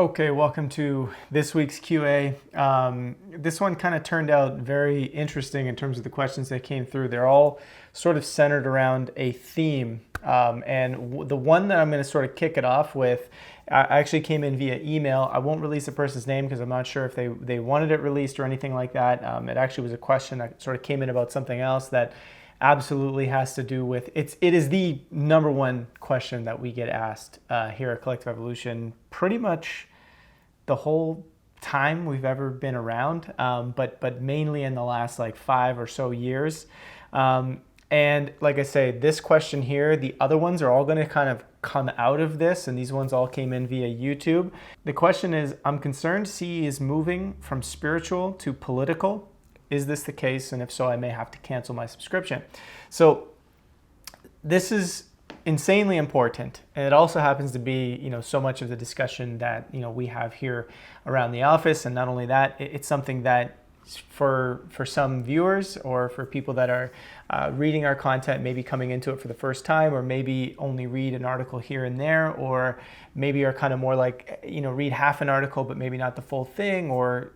Okay, welcome to this week's QA. This one kind of turned out very interesting in terms of the questions that came through. They're all sort of centered around a theme. The one that I'm going to sort of kick it off with, I actually came in via email. I won't release the person's name because I'm not sure if they wanted it released or anything like that. It actually was a question that sort of came in about something else that absolutely has to do with, it is the number one question that we get asked here at Collective Evolution pretty much the whole time we've ever been around, but mainly in the last like 5 or so years. And like I say, this question here, the other ones are all going to kind of come out of this, and these ones all came in via YouTube. The question is, I'm concerned CE is moving from spiritual to political. Is this the case? And if so, I may have to cancel my subscription. So this is insanely important. And it also happens to be, so much of the discussion that, we have here around the office. And not only that, it's something that for some viewers or for people that are reading our content, maybe coming into it for the first time, or maybe only read an article here and there, or maybe are kind of more like, read half an article, but maybe not the full thing, or,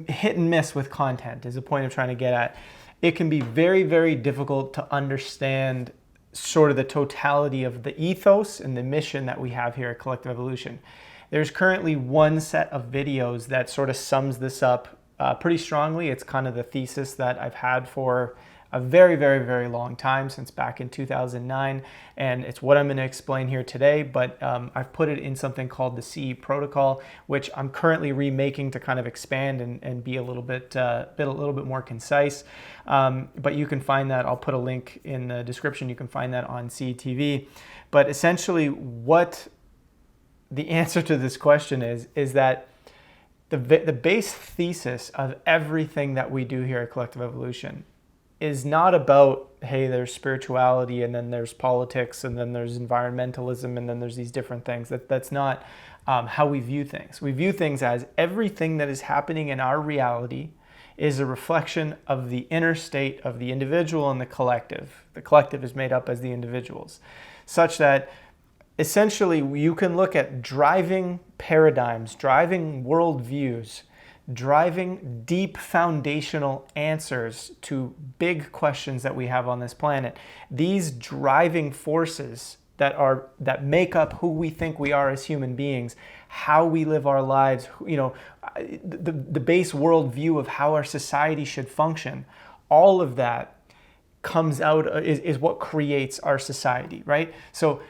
hit and miss with content is the point of trying to get at. It can be very, very difficult to understand sort of the totality of the ethos and the mission that we have here at Collective Evolution. There's currently one set of videos that sort of sums this up pretty strongly. It's kind of the thesis that I've had for a very, very, very long time, since back in 2009, and it's what I'm going to explain here today, but I've put it in something called the CE protocol, which I'm currently remaking to kind of expand and be a little bit more concise, but you can find that. I'll put a link in the description. You can find that on CE but essentially what the answer to this question is that the base thesis of everything that we do here at Collective Evolution is not about, hey, there's spirituality and then there's politics and then there's environmentalism and then there's these different things. That's not how we view things. We view things as everything that is happening in our reality is a reflection of the inner state of the individual and the collective. The collective is made up as the individuals, such that essentially you can look at driving paradigms, driving worldviews, driving deep foundational answers to big questions that we have on this planet. These driving forces that make up who we think we are as human beings, how we live our lives, the base worldview of how our society should function, all of that comes out, is what creates our society, right? So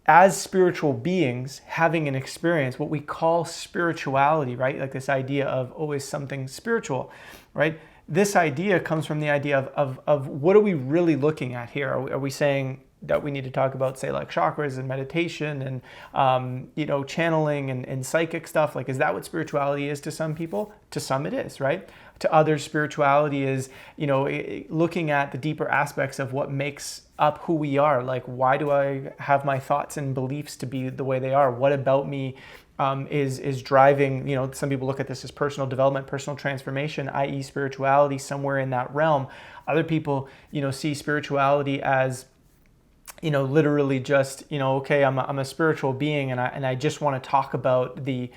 as spiritual beings having an experience, what we call spirituality, right? Like this idea of, is something spiritual, right? This idea comes from the idea of what are we really looking at here? Are we saying that we need to talk about, say, like chakras and meditation and, channeling and psychic stuff? Like, is that what spirituality is to some people? To some it is, right? To others, spirituality is, looking at the deeper aspects of what makes up who we are. Like, why do I have my thoughts and beliefs to be the way they are? What about me is driving, some people look at this as personal development, personal transformation, i.e. spirituality, somewhere in that realm. Other people, see spirituality as, literally just, okay, I'm a spiritual being and I just want to talk about the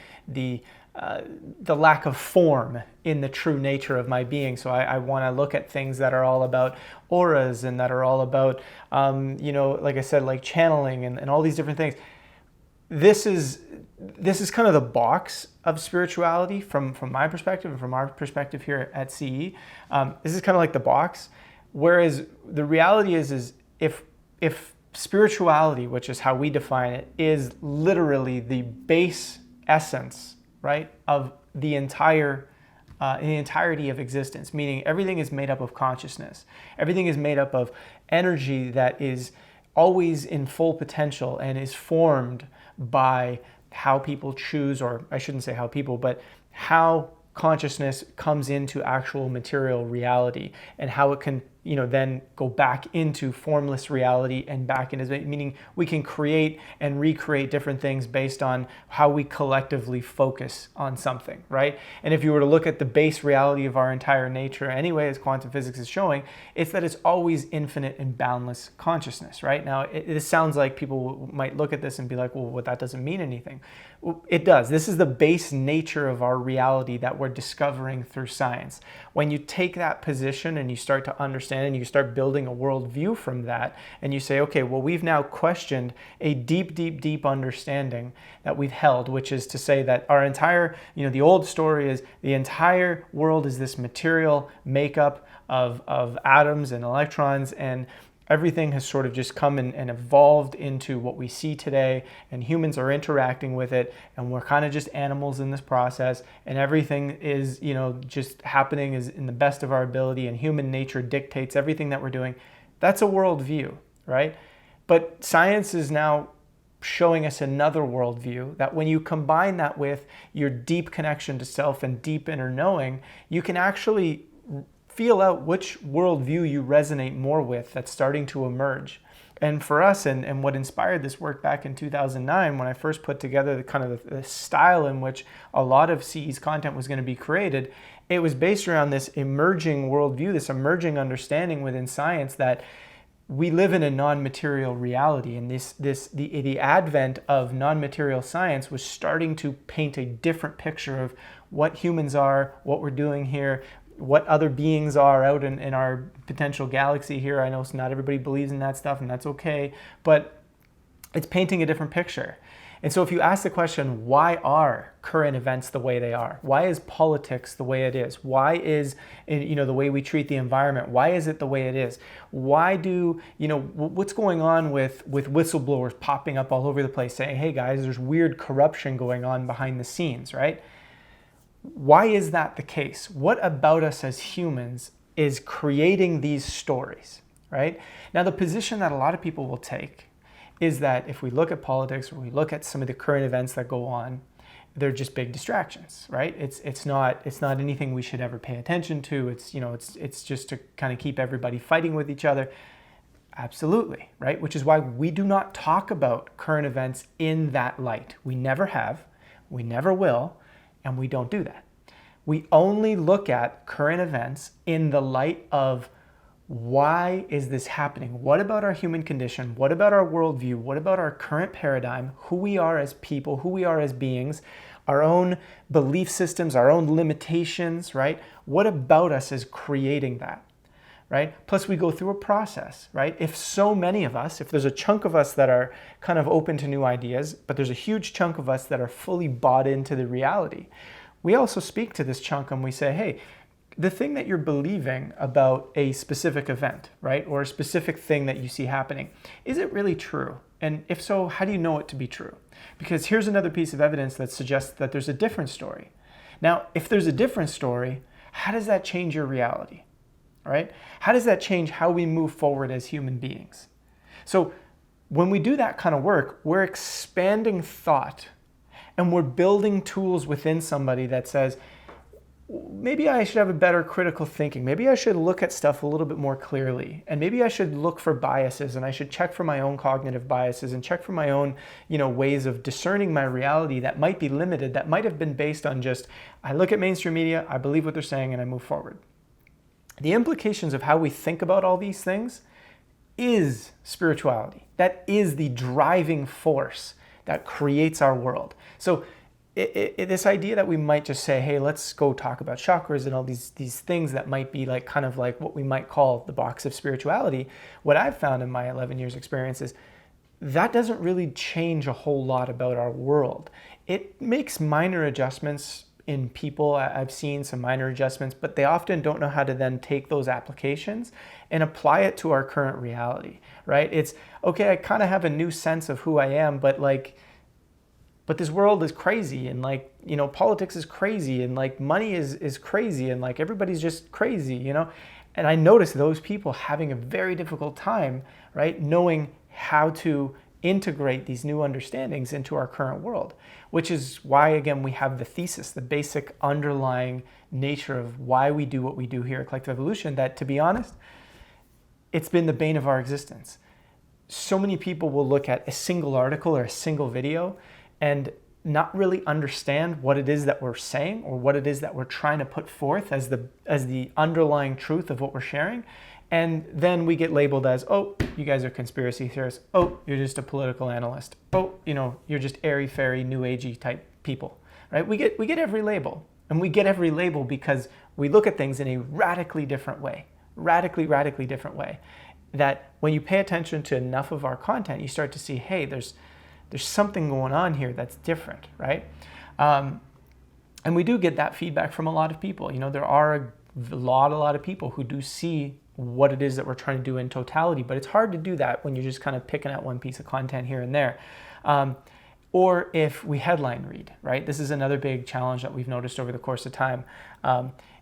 lack of form in the true nature of my being. So I want to look at things that are all about auras and that are all about, like I said, like channeling and all these different things. This is kind of the box of spirituality from my perspective and from our perspective here at CE. This is kind of like the box, whereas the reality is if spirituality, which is how we define it, is literally the base essence, right, of the entirety of existence, meaning everything is made up of consciousness. Everything is made up of energy that is always in full potential and is formed by how people choose, or I shouldn't say how people, but how consciousness comes into actual material reality and how it can, then go back into formless reality and back into, meaning we can create and recreate different things based on how we collectively focus on something, right? And if you were to look at the base reality of our entire nature anyway, as quantum physics is showing, it's that it's always infinite and boundless consciousness, right? Now, it sounds like people might look at this and be like, well, that doesn't mean anything. Well, it does. This is the base nature of our reality that we're discovering through science. When you take that position and you start to understand and you start building a worldview from that, and you say, okay, well, we've now questioned a deep, deep, deep understanding that we've held, which is to say that our entire, the old story is the entire world is this material makeup of atoms and electrons, and everything has sort of just come and evolved into what we see today, and humans are interacting with it, and we're kind of just animals in this process, and everything is, just happening is in the best of our ability, and human nature dictates everything that we're doing. That's a worldview, right? But science is now showing us another worldview that when you combine that with your deep connection to self and deep inner knowing, you can actually feel out which worldview you resonate more with that's starting to emerge. And for us, and what inspired this work back in 2009, when I first put together the style in which a lot of CE's content was going to be created, it was based around this emerging worldview, this emerging understanding within science that we live in a non-material reality, and the advent of non-material science was starting to paint a different picture of what humans are, what we're doing here, what other beings are out in our potential galaxy here. I know not everybody believes in that stuff, and that's okay, but it's painting a different picture. And so if you ask the question, why are current events the way they are? Why is politics the way it is? Why is the way we treat the environment? Why is it the way it is? Why do, what's going on with whistleblowers popping up all over the place saying, hey guys, there's weird corruption going on behind the scenes, right? Why is that the case? What about us as humans is creating these stories, right? Now, the position that a lot of people will take is that if we look at politics or we look at some of the current events that go on, they're just big distractions, right? It's not anything we should ever pay attention to. It's just to kind of keep everybody fighting with each other. Absolutely, right? Which is why we do not talk about current events in that light. We never have, we never will, and we don't do that. We only look at current events in the light of why is this happening? What about our human condition? What about our worldview? What about our current paradigm? Who we are as people, who we are as beings, our own belief systems, our own limitations, right? What about us is creating that, right? Plus we go through a process, right? If so many of us, if there's a chunk of us that are kind of open to new ideas, but there's a huge chunk of us that are fully bought into the reality, we also speak to this chunk and we say, hey, the thing that you're believing about a specific event, right? Or a specific thing that you see happening, is it really true? And if so, how do you know it to be true? Because here's another piece of evidence that suggests that there's a different story. Now, if there's a different story, how does that change your reality? Right? How does that change how we move forward as human beings? So when we do that kind of work, we're expanding thought and we're building tools within somebody that says, maybe I should have a better critical thinking. Maybe I should look at stuff a little bit more clearly. And maybe I should look for biases, and I should check for my own cognitive biases and check for my own, ways of discerning my reality that might be limited, that might have been based on just, I look at mainstream media, I believe what they're saying, and I move forward. The implications of how we think about all these things is spirituality. That is the driving force that creates our world. So this idea that we might just say, hey, let's go talk about chakras and all these things that might be like kind of like what we might call the box of spirituality, what I've found in my 11 years experience is that doesn't really change a whole lot about our world. It makes minor adjustments in people. I've seen some minor adjustments, but they often don't know how to then take those applications and apply it to our current reality, right? It's, okay, I kind of have a new sense of who I am, but this world is crazy, and politics is crazy, and money is crazy, and everybody's just crazy, And I notice those people having a very difficult time, right, knowing how to integrate these new understandings into our current world, which is why, again, we have the thesis, the basic underlying nature of why we do what we do here at Collective Evolution, that, to be honest, it's been the bane of our existence. So many people will look at a single article or a single video and not really understand what it is that we're saying or what it is that we're trying to put forth as the underlying truth of what we're sharing. And then we get labeled as, oh, you guys are conspiracy theorists. Oh, you're just a political analyst. Oh, you're just airy-fairy, new agey type people, right? We get every label. And we get every label because we look at things in a radically different way, radically different way. That when you pay attention to enough of our content, you start to see, hey, there's something going on here that's different, right? And we do get that feedback from a lot of people. There are a lot of people who do see what it is that we're trying to do in totality, but it's hard to do that when you're just kind of picking at one piece of content here and there. Or if we headline read, right? This is another big challenge that we've noticed over the course of time.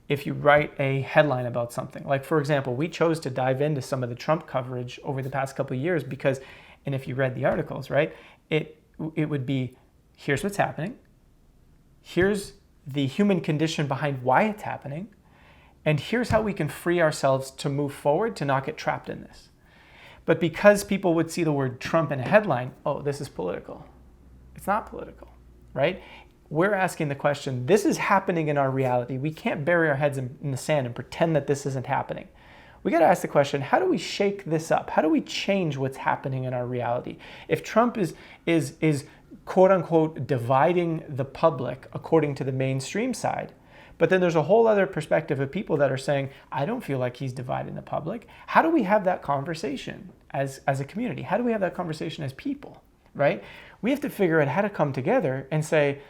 If you write a headline about something, like for example, we chose to dive into some of the Trump coverage over the past couple of years because, and if you read the articles, right, it would be, here's what's happening, here's the human condition behind why it's happening, and here's how we can free ourselves to move forward to not get trapped in this. But because people would see the word Trump in a headline, oh, this is political. It's not political, right? We're asking the question, this is happening in our reality. We can't bury our heads in the sand and pretend that this isn't happening. We got to ask the question, how do we shake this up? How do we change what's happening in our reality? If Trump is quote unquote dividing the public according to the mainstream side, but then there's a whole other perspective of people that are saying, I don't feel like he's dividing the public. How do we have that conversation as a community? How do we have that conversation as people, right? We have to figure out how to come together and say,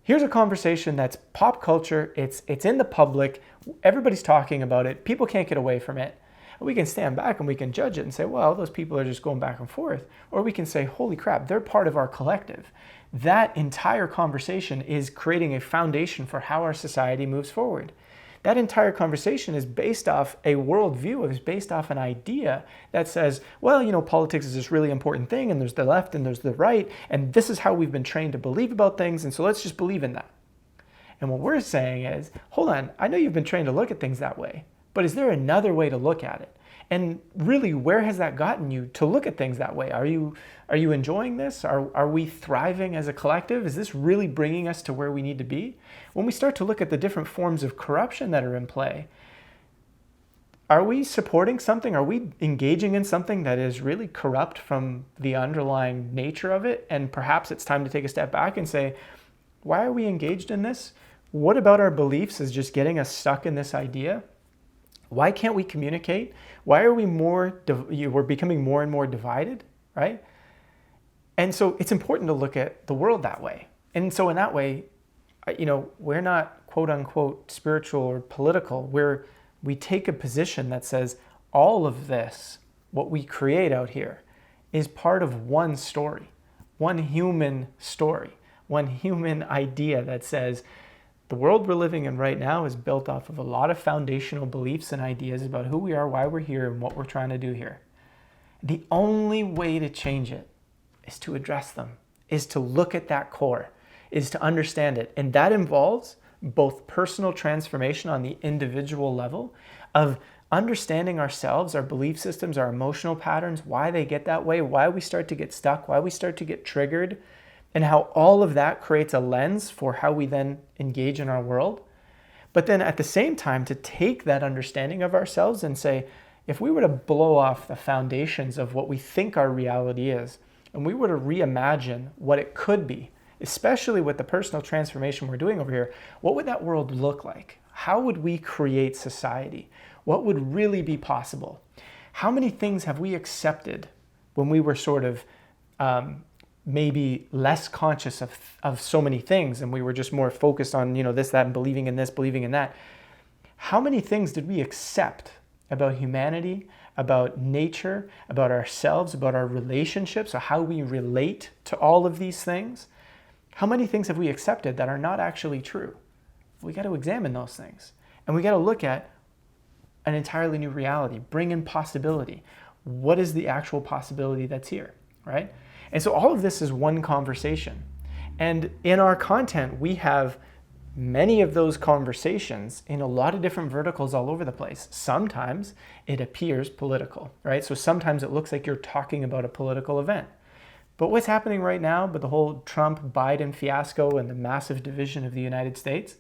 here's a conversation that's pop culture, it's in the public, everybody's talking about it, people can't get away from it. We can stand back and we can judge it and say, well, those people are just going back and forth. Or we can say, holy crap, they're part of our collective. That entire conversation is creating a foundation for how our society moves forward. That entire conversation is based off a worldview, is based off an idea that says, well, politics is this really important thing, and there's the left and there's the right, and this is how we've been trained to believe about things, and so let's just believe in that. And what we're saying is, hold on, I know you've been trained to look at things that way, but is there another way to look at it? And really, where has that gotten you to look at things that way? Are you enjoying this? Are we thriving as a collective? Is this really bringing us to where we need to be? When we start to look at the different forms of corruption that are in play, are we supporting something? Are we engaging in something that is really corrupt from the underlying nature of it? And perhaps it's time to take a step back and say, why are we engaged in this? What about our beliefs is just getting us stuck in this idea? Why can't we communicate? Why are we we're becoming more and more divided, right? And so it's important to look at the world that way. And so in that way, we're not quote unquote spiritual or political. We take a position that says all of this, what we create out here, is part of one story, one human story, one human idea that says, the world we're living in right now is built off of a lot of foundational beliefs and ideas about who we are, why we're here, and what we're trying to do here. The only way to change it is to address them, is to look at that core, is to understand it. And that involves both personal transformation on the individual level of understanding ourselves, our belief systems, our emotional patterns, why they get that way, why we start to get stuck, why we start to get triggered, and how all of that creates a lens for how we then engage in our world. But then at the same time, to take that understanding of ourselves and say, if we were to blow off the foundations of what we think our reality is, and we were to reimagine what it could be, especially with the personal transformation we're doing over here, what would that world look like? How would we create society? What would really be possible? How many things have we accepted when we were sort of maybe less conscious of so many things, and we were just more focused on, this, that, and believing in this, believing in that? How many things did we accept about humanity, about nature, about ourselves, about our relationships, or how we relate to all of these things? How many things have we accepted that are not actually true? We got to examine those things. And we got to look at an entirely new reality, bring in possibility. What is the actual possibility that's here, right? And so all of this is one conversation. And in our content, we have many of those conversations in a lot of different verticals all over the place. Sometimes it appears political, right? So sometimes it looks like you're talking about a political event. But what's happening right now, but the whole Trump-Biden fiasco and the massive division of the United States,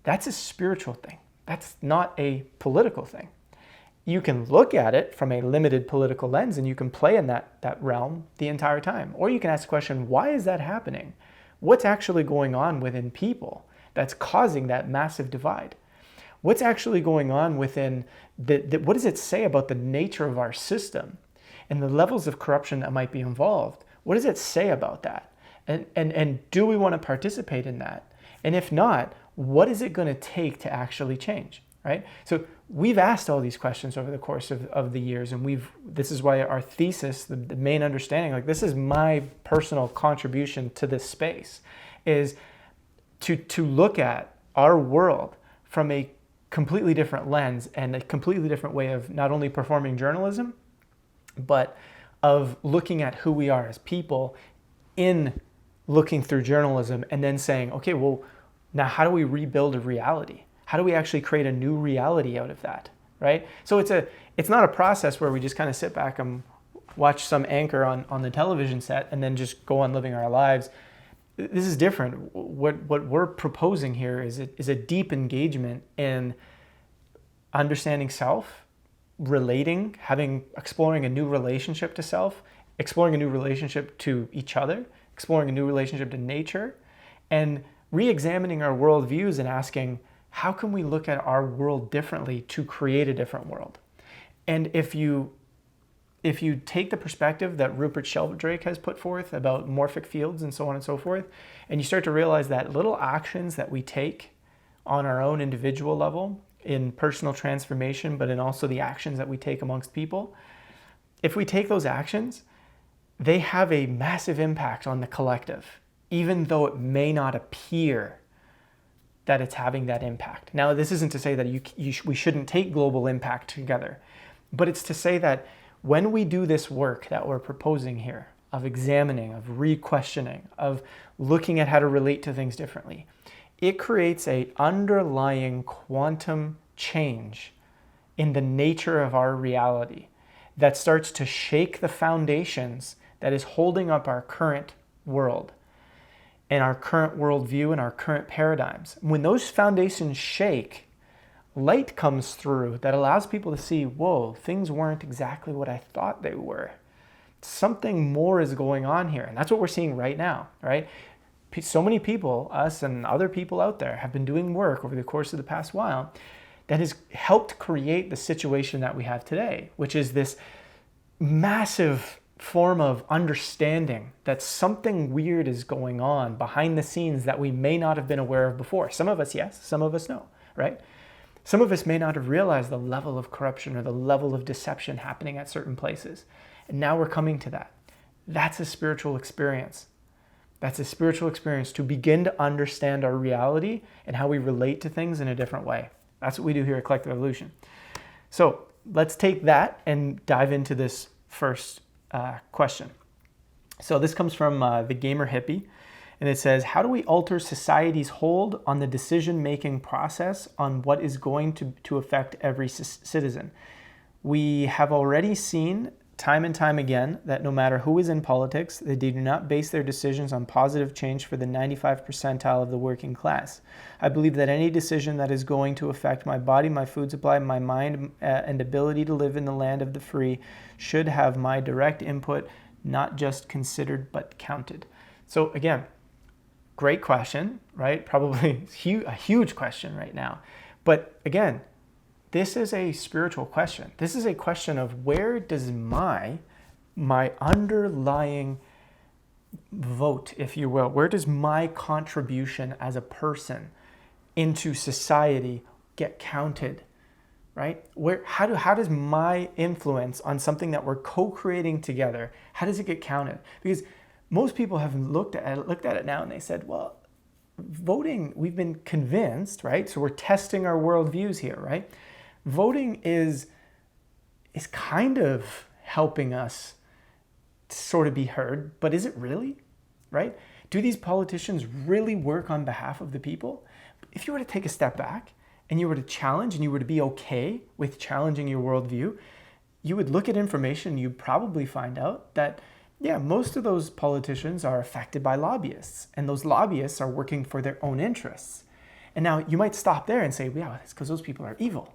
that's a spiritual thing. That's not a political thing. You can look at it from a limited political lens and you can play in that realm the entire time. Or you can ask the question, why is that happening? What's actually going on within people that's causing that massive divide? What's actually going on within, what does it say about the nature of our system and the levels of corruption that might be involved? What does it say about that? And do we want to participate in that? And if not, what is it going to take to actually change, right? So we've asked all these questions over the course of the years, and this is why our thesis, the main understanding, like this is my personal contribution to this space, is to look at our world from a completely different lens and a completely different way of not only performing journalism, but of looking at who we are as people in looking through journalism and then saying, okay, well, now how do we rebuild a reality? How do we actually create a new reality out of that, right? So it's not a process where we just kind of sit back and watch some anchor on the television set and then just go on living our lives. This is different. What we're proposing here is a deep engagement in understanding self, relating, exploring a new relationship to self, exploring a new relationship to each other, exploring a new relationship to nature, and re-examining our worldviews and asking, how can we look at our world differently to create a different world? And if you take the perspective that Rupert Sheldrake has put forth about morphic fields and so on and so forth, and you start to realize that little actions that we take on our own individual level in personal transformation, but in also the actions that we take amongst people, if we take those actions, they have a massive impact on the collective, even though it may not appear that it's having that impact. Now, this isn't to say that we shouldn't take global impact together, but it's to say that when we do this work that we're proposing here, of examining, of re-questioning, of looking at how to relate to things differently, it creates an underlying quantum change in the nature of our reality that starts to shake the foundations that is holding up our current world and our current worldview and our current paradigms. When those foundations shake, light comes through that allows people to see, whoa, things weren't exactly what I thought they were. Something more is going on here. And that's what we're seeing right now, right? So many people, us and other people out there, have been doing work over the course of the past while that has helped create the situation that we have today, which is this massive form of understanding that something weird is going on behind the scenes that we may not have been aware of before. Some of us, yes, some of us, no, right? Some of us may not have realized the level of corruption or the level of deception happening at certain places. And now we're coming to that. That's a spiritual experience. That's a spiritual experience to begin to understand our reality and how we relate to things in a different way. That's what we do here at Collective Evolution. So let's take that and dive into this first question. So this comes from the Gamer Hippie, and it says, how do we alter society's hold on the decision-making process on what is going to affect every citizen? We have already seen time and time again that no matter who is in politics, they do not base their decisions on positive change for the 95th percentile of the working class. I believe that any decision that is going to affect my body, my food supply, my mind, and ability to live in the land of the free should have my direct input, not just considered but counted. So again, great question, right? Probably a huge question right now. But again, this is a spiritual question. This is a question of where does my underlying vote, if you will, where does my contribution as a person into society get counted, right? How does my influence on something that we're co-creating together, how does it get counted? Because most people have looked at it now and they said, well, voting, we've been convinced, right? So we're testing our worldviews here, right? Voting is kind of helping us sort of be heard, but is it really, right? Do these politicians really work on behalf of the people? if you were to take a step back and you were to challenge and you were to be okay with challenging your worldview, you would look at information and you'd probably find out that, yeah, most of those politicians are affected by lobbyists, and those lobbyists are working for their own interests. And now you might stop there and say, yeah, it's because those people are evil.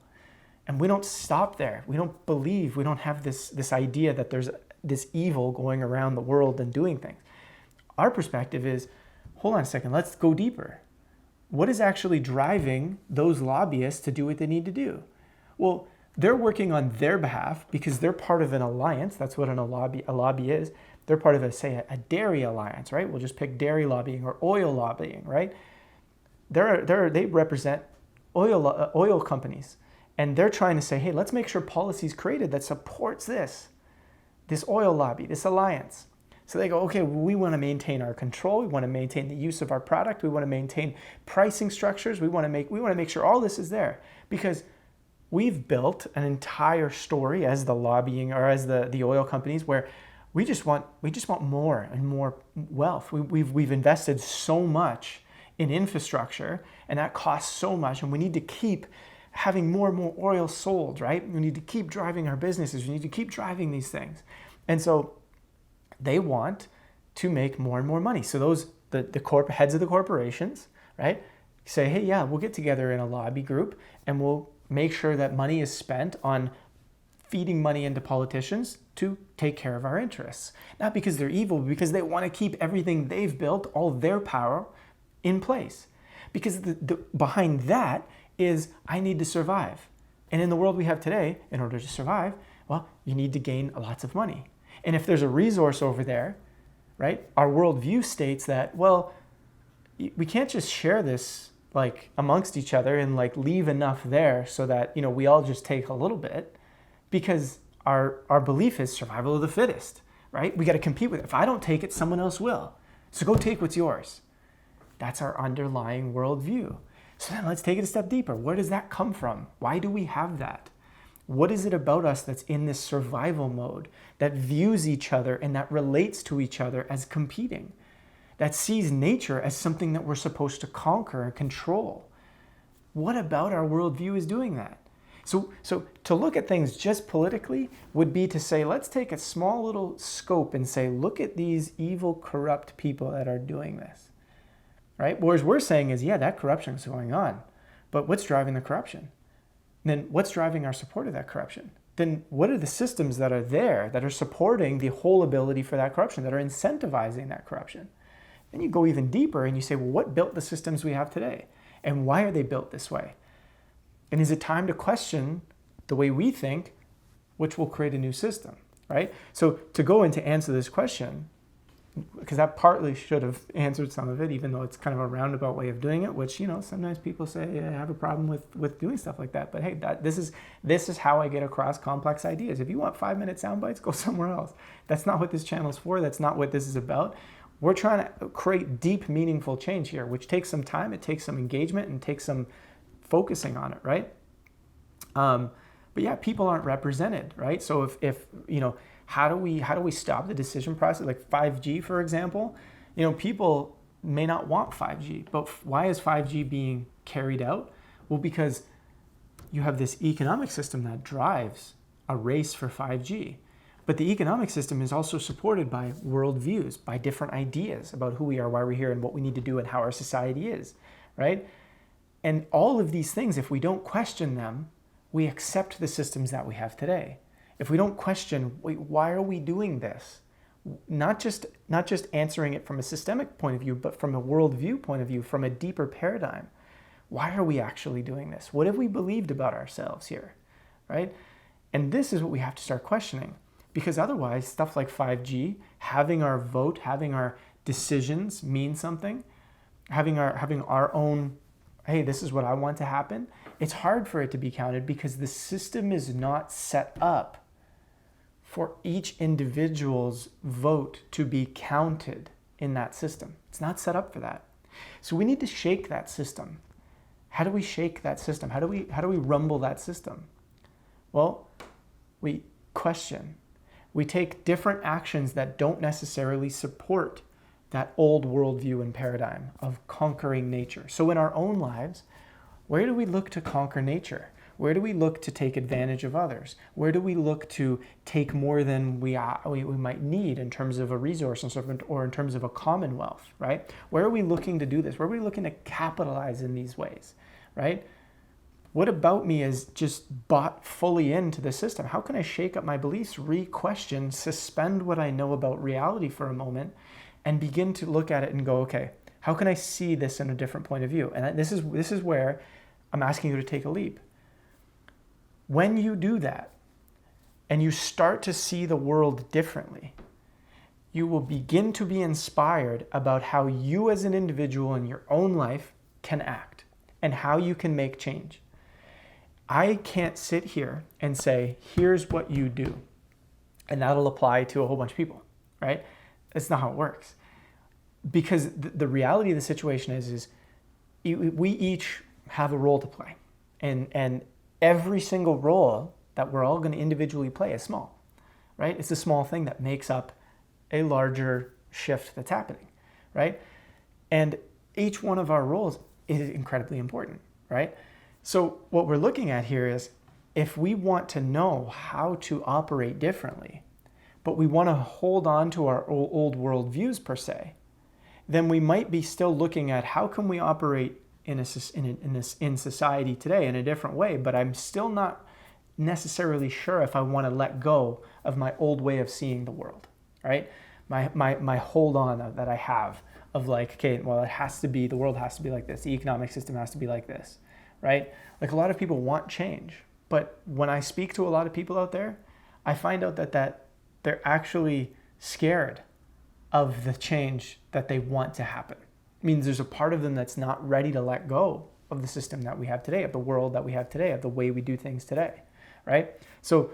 And we don't stop there. We don't believe, we don't have this idea that there's this evil going around the world and doing things. Our perspective is, hold on a second, let's go deeper. What is actually driving those lobbyists to do what they need to do? Well, they're working on their behalf because they're part of an alliance. That's what a lobby is. They're part of a dairy alliance, right? We'll just pick dairy lobbying or oil lobbying, right? They represent oil companies, and they're trying to say, hey, let's make sure policy is created that supports this oil lobby, this alliance. So they go, okay, well, we want to maintain our control. We want to maintain the use of our product. We want to maintain pricing structures. We want to make sure all this is there, because we've built an entire story as the lobbying or as the oil companies where we just want more and more wealth. We've invested so much in infrastructure, and that costs so much, and we need to keep having more and more oil sold, right? We need to keep driving our businesses. We need to keep driving these things. And so they want to make more and more money. So the heads of the corporations, right, say, hey, yeah, we'll get together in a lobby group and we'll make sure that money is spent on feeding money into politicians to take care of our interests. Not because they're evil, but because they want to keep everything they've built, all their power, in place. Because the behind that is, I need to survive. And in the world we have today, in order to survive, well, you need to gain lots of money. And if there's a resource over there, right, our worldview states that, well, we can't just share this like amongst each other and like leave enough there so that, we all just take a little bit, because our belief is survival of the fittest, right? We got to compete with it. If I don't take it, someone else will. So go take what's yours. That's our underlying worldview. So then let's take it a step deeper. Where does that come from? Why do we have that? What is it about us that's in this survival mode, that views each other and that relates to each other as competing, that sees nature as something that we're supposed to conquer and control? What about our worldview is doing that? So to look at things just politically would be to say, let's take a small little scope and say, look at these evil, corrupt people that are doing this, right? Whereas we're saying is, yeah, that corruption is going on, but what's driving the corruption? Then what's driving our support of that corruption? Then what are the systems that are there that are supporting the whole ability for that corruption, that are incentivizing that corruption? Then you go even deeper and you say, well, what built the systems we have today? And why are they built this way? And is it time to question the way we think, which will create a new system, right? So to go and to answer this question, because that partly should have answered some of it, even though it's kind of a roundabout way of doing it, which, sometimes people say, I have a problem with doing stuff like that. But hey, this is how I get across complex ideas. If you want 5-minute sound bites, go somewhere else. That's not what this channel is for. That's not what this is about. We're trying to create deep, meaningful change here, which takes some time. It takes some engagement and takes some focusing on it, right? But yeah, people aren't represented, right? So if how do we stop the decision process? Like 5G, for example, people may not want 5G, but why is 5G being carried out? Well, because you have this economic system that drives a race for 5G. But the economic system is also supported by worldviews, by different ideas about who we are, why we're here, and what we need to do and how our society is, right? And all of these things, if we don't question them, we accept the systems that we have today. If we don't question, wait, why are we doing this? Not just answering it from a systemic point of view, but from a worldview point of view, from a deeper paradigm. Why are we actually doing this? What have we believed about ourselves here, right? And this is what we have to start questioning, because otherwise stuff like 5G, having our vote, having our decisions mean something, having our own, hey, this is what I want to happen, it's hard for it to be counted because the system is not set up for each individual's vote to be counted in that system. It's not set up for that. So we need to shake that system. How do we shake that system? How do we rumble that system? Well, we question. We take different actions that don't necessarily support that old worldview and paradigm of conquering nature. So in our own lives, where do we look to conquer nature? Where do we look to take advantage of others? Where do we look to take more than we might need in terms of a resource or in terms of a commonwealth, right? Where are we looking to do this? Where are we looking to capitalize in these ways, right? What about me is just bought fully into the system? How can I shake up my beliefs, re-question, suspend what I know about reality for a moment, and begin to look at it and go, okay, how can I see this in a different point of view? And this is where I'm asking you to take a leap. When you do that and you start to see the world differently, you will begin to be inspired about how you as an individual in your own life can act and how you can make change. I can't sit here and say, here's what you do, and that'll apply to a whole bunch of people, right? That's not how it works. Because the reality of the situation is we each have a role to play. And every single role that we're all going to individually play is small, right? It's a small thing that makes up a larger shift that's happening, right? And each one of our roles is incredibly important, right? So what we're looking at here is if we want to know how to operate differently, but we want to hold on to our old world views per se, then we might be still looking at how can we operate in society today in a different way, but I'm still not necessarily sure if I want to let go of my old way of seeing the world, right? My hold on that I have of like, okay, well, the world has to be like this, the economic system has to be like this, right? Like a lot of people want change, but when I speak to a lot of people out there, I find out that they're actually scared of the change that they want to happen. It means there's a part of them that's not ready to let go of the system that we have today, of the world that we have today, of the way we do things today, right? So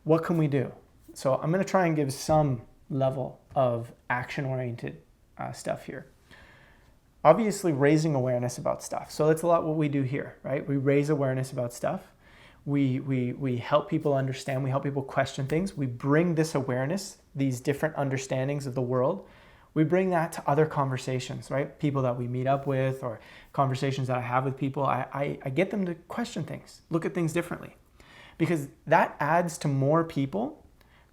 what can we do? So I'm going to try and give some level of action-oriented stuff here. Obviously, raising awareness about stuff. So that's a lot what we do here, right? We raise awareness about stuff. We help people understand. We help people question things. We bring this awareness, these different understandings of the world, we bring that to other conversations, right? People that we meet up with or conversations that I have with people, I get them to question things, look at things differently. Because that adds to more people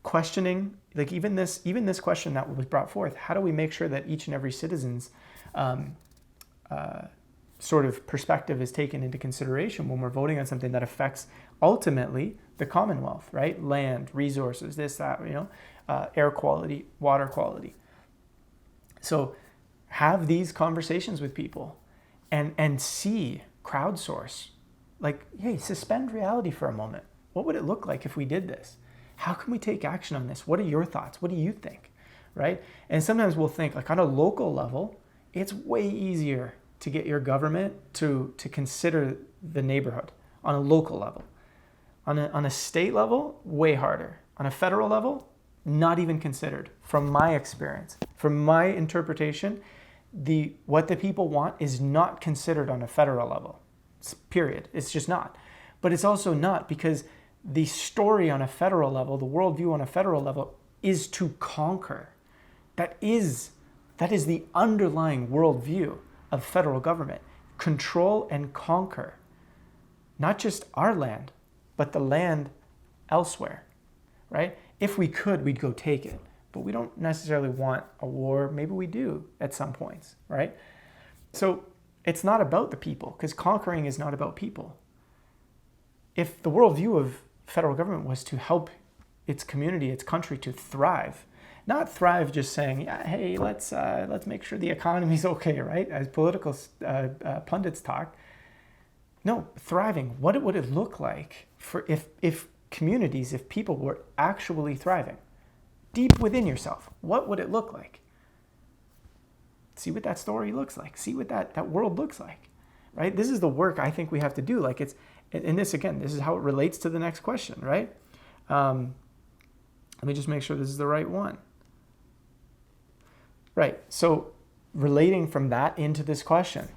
questioning, like even this question that was brought forth, how do we make sure that each and every citizen's sort of perspective is taken into consideration when we're voting on something that affects ultimately the Commonwealth, right? Land, resources, this, that, air quality, water quality. So have these conversations with people and crowdsource, like, hey, suspend reality for a moment. What would it look like if we did this? How can we take action on this? What are your thoughts? What do you think, right? And sometimes we'll think like on a local level, it's way easier to get your government to consider the neighborhood on a local level. On a state level, way harder. On a federal level, not even considered. From my experience, from my interpretation, what the people want is not considered on a federal level. Period. It's just not. But it's also not because the story on a federal level, the worldview on a federal level, is to conquer. That is the underlying worldview of federal government. Control and conquer. Not just our land, but the land elsewhere, right? If we could, we'd go take it. But we don't necessarily want a war. Maybe we do at some points, right? So it's not about the people, because conquering is not about people. If the worldview of federal government was to help its community, its country to thrive, not thrive just saying, yeah, hey, let's make sure the economy's okay, right? As political pundits talk. No, thriving. What would it look like for if communities, if people were actually thriving? Deep within yourself, what would it look like? See what that story looks like. See what that world looks like, right? This is the work I think we have to do. Like this is how it relates to the next question, right? Let me just make sure this is the right one. Right, so relating from that into this question,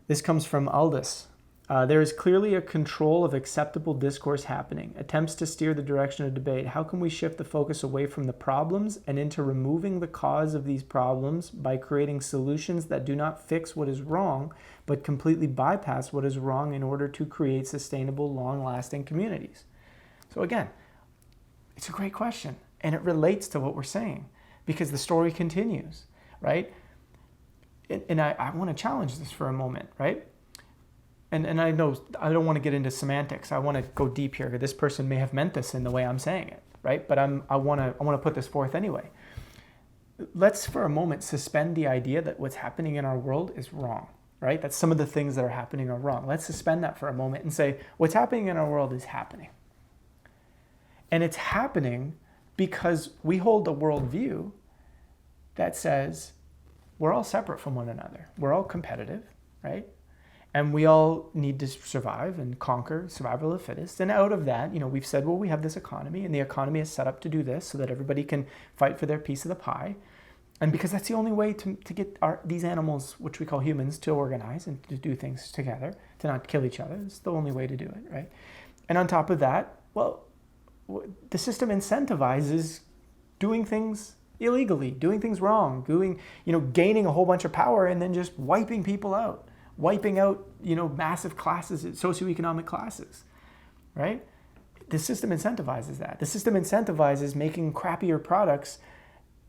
this comes from Aldous. There is clearly a control of acceptable discourse happening, attempts to steer the direction of debate. How can we shift the focus away from the problems and into removing the cause of these problems by creating solutions that do not fix what is wrong, but completely bypass what is wrong in order to create sustainable, long-lasting communities? So again, it's a great question, and it relates to what we're saying because the story continues, right? And I want to challenge this for a moment, right? And I know I don't want to get into semantics. I want to go deep here. This person may have meant this in the way I'm saying it, right? But I want to put this forth anyway. Let's for a moment suspend the idea that what's happening in our world is wrong, right? That some of the things that are happening are wrong. Let's suspend that for a moment and say what's happening in our world is happening. And it's happening because we hold a worldview that says we're all separate from one another. We're all competitive, right? And we all need to survive and conquer, survival of the fittest. And out of that, we've said, well, we have this economy, and the economy is set up to do this so that everybody can fight for their piece of the pie. And because that's the only way to get these animals, which we call humans, to organize and to do things together, to not kill each other. It's the only way to do it, right? And on top of that, well, the system incentivizes doing things illegally, doing things wrong, gaining a whole bunch of power and then just wiping people out. Wiping out, massive classes, socioeconomic classes, right? The system incentivizes that. The system incentivizes making crappier products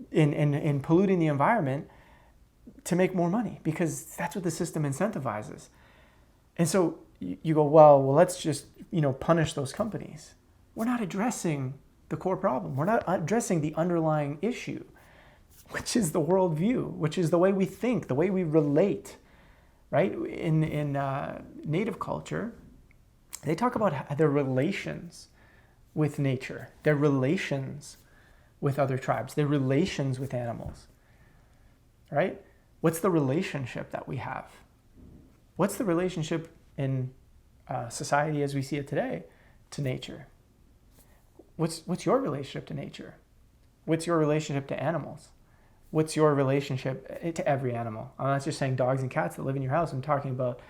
in polluting the environment to make more money because that's what the system incentivizes. And so you go, well, let's just, punish those companies. We're not addressing the core problem. We're not addressing the underlying issue, which is the worldview, which is the way we think, the way we relate. Right? In Native culture, they talk about their relations with nature, their relations with other tribes, their relations with animals. Right? What's the relationship that we have? What's the relationship in society as we see it today to nature? What's your relationship to nature? What's your relationship to animals? What's your relationship to every animal? I'm not just saying dogs and cats that live in your house. I'm talking about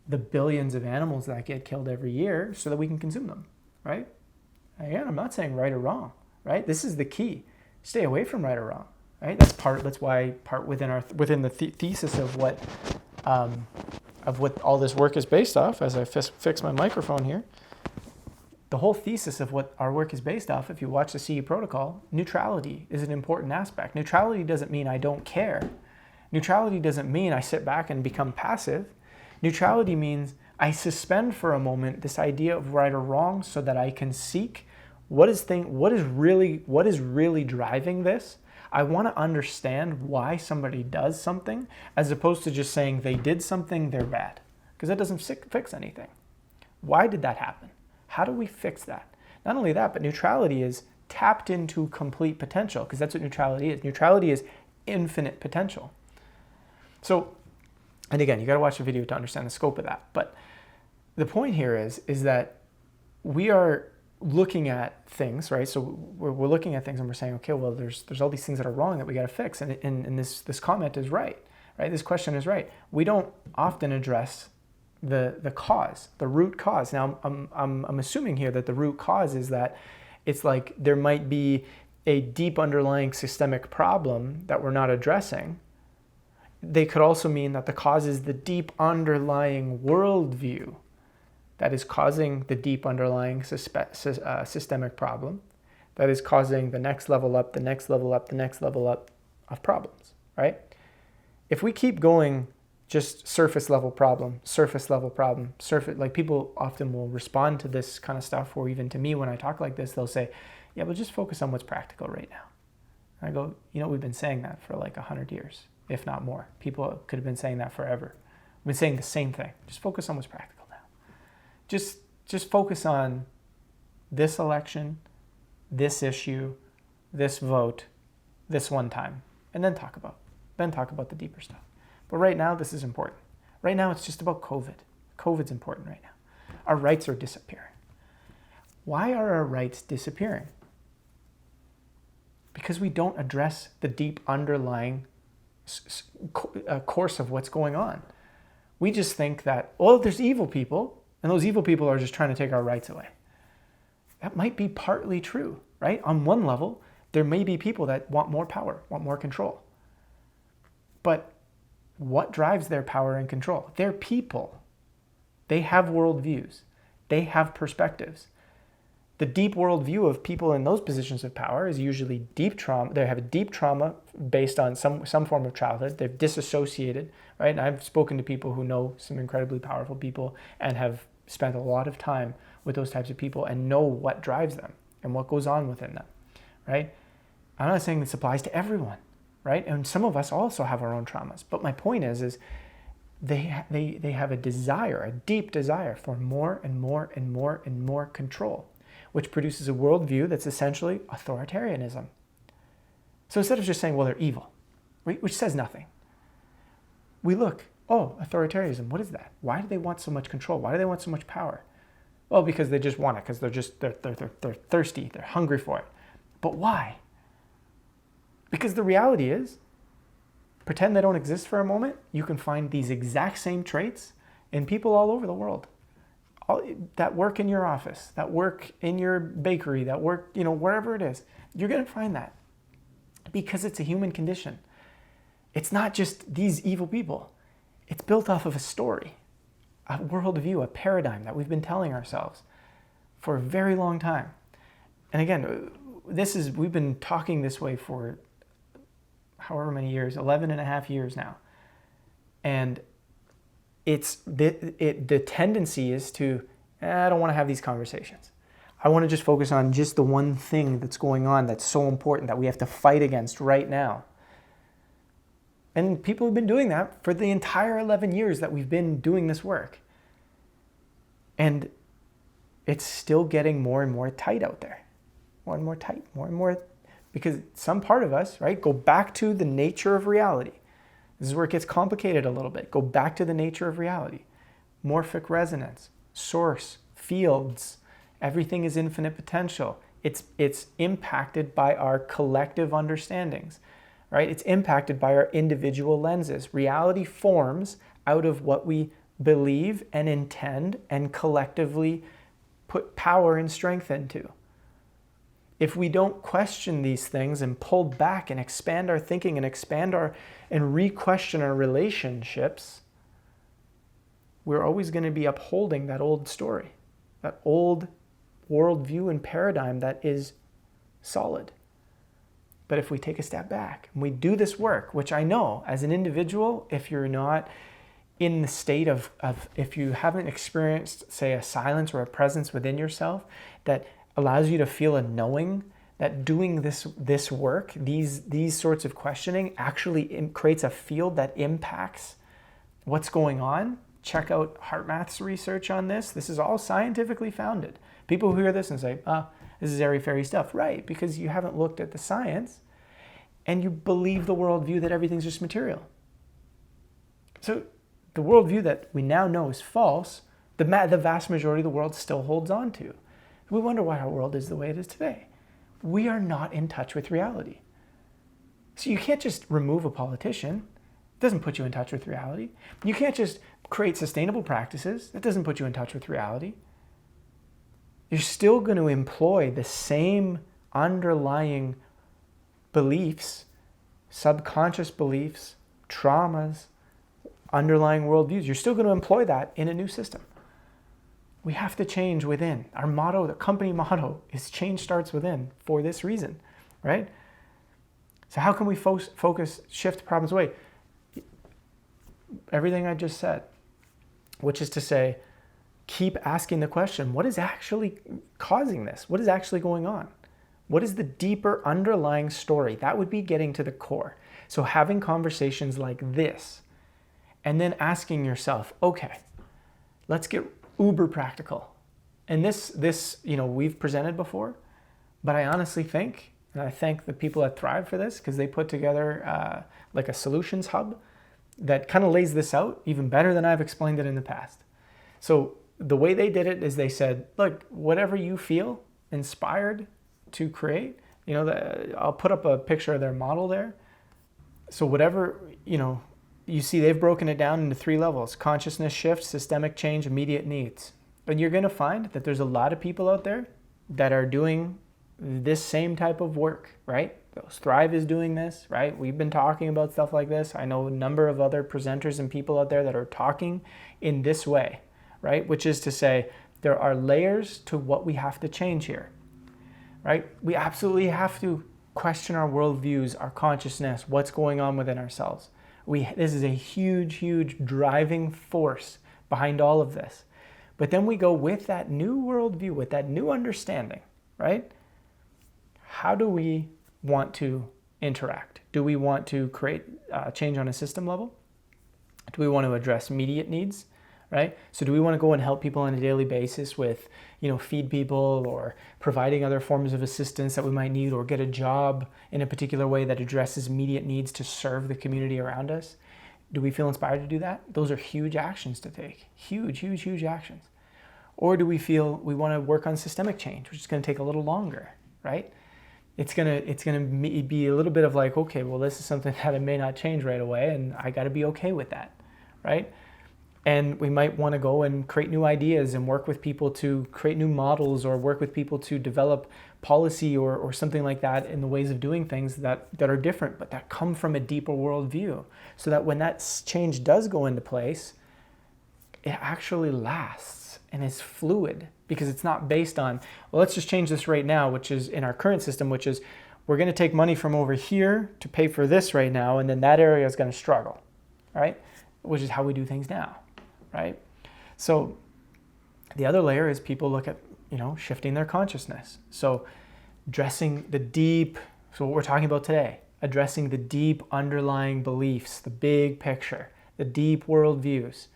the billions of animals that get killed every year so that we can consume them, right? Again, I'm not saying right or wrong, right? This is the key. Stay away from right or wrong, right? That's why part within the thesis of what all this work is based off, as I fix my microphone here. The whole thesis of what our work is based off, if you watch the CE protocol, neutrality is an important aspect. Neutrality doesn't mean I don't care. Neutrality doesn't mean I sit back and become passive. Neutrality means I suspend for a moment this idea of right or wrong so that I can seek what is really driving this. I want to understand why somebody does something as opposed to just saying they did something, they're bad, because that doesn't fix anything. Why did that happen? How do we fix that? Not only that, but neutrality is tapped into complete potential, because that's what neutrality is. Neutrality is infinite potential. So, and again, you got to watch the video to understand the scope of that. But the point here is that we are looking at things, right? So we're looking at things and we're saying, okay, well, there's all these things that are wrong that we got to fix. And this comment is right? This question is right. We don't often address the cause, the root cause. Now, I'm assuming here that the root cause is that it's like there might be a deep underlying systemic problem that we're not addressing. They could also mean that the cause is the deep underlying worldview that is causing the deep underlying systemic problem that is causing the next level up, the next level up, the next level up of problems, right? If we keep going just surface level problem, like people often will respond to this kind of stuff, or even to me when I talk like this, they'll say, yeah, but just focus on what's practical right now. And I go, we've been saying that for like 100 years, if not more. People could have been saying that forever. We've been saying the same thing. Just focus on what's practical now. Just focus on this election, this issue, this vote, this one time, and then talk about the deeper stuff. But right now, this is important. Right now, it's just about COVID. COVID's important right now. Our rights are disappearing. Why are our rights disappearing? Because we don't address the deep underlying course of what's going on. We just think that, there's evil people, and those evil people are just trying to take our rights away. That might be partly true, right? On one level, there may be people that want more power, want more control. But what drives their power and control? They're people. They have worldviews. They have perspectives. The deep worldview of people in those positions of power is usually deep trauma. They have a deep trauma based on some form of childhood. They've disassociated, right? And I've spoken to people who know some incredibly powerful people and have spent a lot of time with those types of people and know what drives them and what goes on within them, right? I'm not saying this applies to everyone, right? And some of us also have our own traumas. But my point is they have a desire, a deep desire for more and more and more and more control, which produces a worldview that's essentially authoritarianism. So instead of just saying, well, they're evil, right, which says nothing, we look, oh, authoritarianism, what is that? Why do they want so much control? Why do they want so much power? Well, because they just want it, because they're thirsty, they're hungry for it. But why? Because the reality is, pretend they don't exist for a moment, you can find these exact same traits in people all over the world. That work in your office, that work in your bakery, that work, wherever it is, you're going to find that because it's a human condition. It's not just these evil people. It's built off of a story, a worldview, a paradigm that we've been telling ourselves for a very long time. And again, we've been talking this way for however many years, 11 and a half years now. And the tendency is to, I don't want to have these conversations. I want to just focus on just the one thing that's going on that's so important that we have to fight against right now. And people have been doing that for the entire 11 years that we've been doing this work. And it's still getting more and more tight out there. More and more tight, more and more, because some part of us, right, go back to the nature of reality. This is where it gets complicated a little bit. Go back to the nature of reality. Morphic resonance, source, fields, everything is infinite potential. It's impacted by our collective understandings, right? It's impacted by our individual lenses. Reality forms out of what we believe and intend and collectively put power and strength into. If we don't question these things and pull back and expand our thinking and re-question our relationships, we're always going to be upholding that old story, that old worldview and paradigm that is solid. But if we take a step back and we do this work, which I know as an individual, if you're not in the state of if you haven't experienced, say, a silence or a presence within yourself that allows you to feel a knowing that doing this work, these sorts of questioning actually creates a field that impacts what's going on. Check out HeartMath's research on this. This is all scientifically founded. People who hear this and say, this is airy-fairy stuff. Right, because you haven't looked at the science and you believe the worldview that everything's just material. So the worldview that we now know is false, the vast majority of the world still holds on to. We wonder why our world is the way it is today. We are not in touch with reality. So you can't just remove a politician. It doesn't put you in touch with reality. You can't just create sustainable practices. That doesn't put you in touch with reality. You're still going to employ the same underlying beliefs, subconscious beliefs, traumas, underlying worldviews. You're still going to employ that in a new system. We have to change within. Our motto, the company motto, is change starts within for this reason, right? So how can we shift problems away? Everything I just said, which is to say, keep asking the question, what is actually causing this? What is actually going on? What is the deeper underlying story? That would be getting to the core. So having conversations like this, and then asking yourself, okay, let's get uber practical. And this, we've presented before, but I honestly think, and I thank the people at Thrive for this, because they put together like a solutions hub that kind of lays this out even better than I've explained it in the past. So the way they did it is they said, look, whatever you feel inspired to create, I'll put up a picture of their model there. So whatever, you see they've broken it down into 3 levels: consciousness shift, systemic change, immediate needs. But you're going to find that there's a lot of people out there that are doing this same type of work, right? Thrive is doing this, right? We've been talking about stuff like this. I know a number of other presenters and people out there that are talking in this way, right? Which is to say, there are layers to what we have to change here, right? We absolutely have to question our worldviews, our consciousness, what's going on within ourselves. This is a huge, huge driving force behind all of this. But then we go with that new worldview, with that new understanding, right? How do we want to interact? Do we want to create change on a system level? Do we want to address immediate needs, right? So do we want to go and help people on a daily basis with, feed people or providing other forms of assistance that we might need, or get a job in a particular way that addresses immediate needs to serve the community around us? Do we feel inspired to do that? Those are huge actions to take. Huge, huge, huge actions. Or do we feel we want to work on systemic change, which is going to take a little longer, right? It's gonna be a little bit of like, okay, well, this is something that it may not change right away, and I got to be okay with that, right? And we might want to go and create new ideas and work with people to create new models, or work with people to develop policy or something like that in the ways of doing things that are different, but that come from a deeper worldview, so that when that change does go into place, it actually lasts and is fluid, because it's not based on, well, let's just change this right now, which is in our current system, which is we're going to take money from over here to pay for this right now, and then that area is going to struggle, right? Which is how we do things now, right? So the other layer is people look at, shifting their consciousness. So addressing the deep, so what we're talking about today, addressing the deep underlying beliefs, the big picture, the deep worldviews.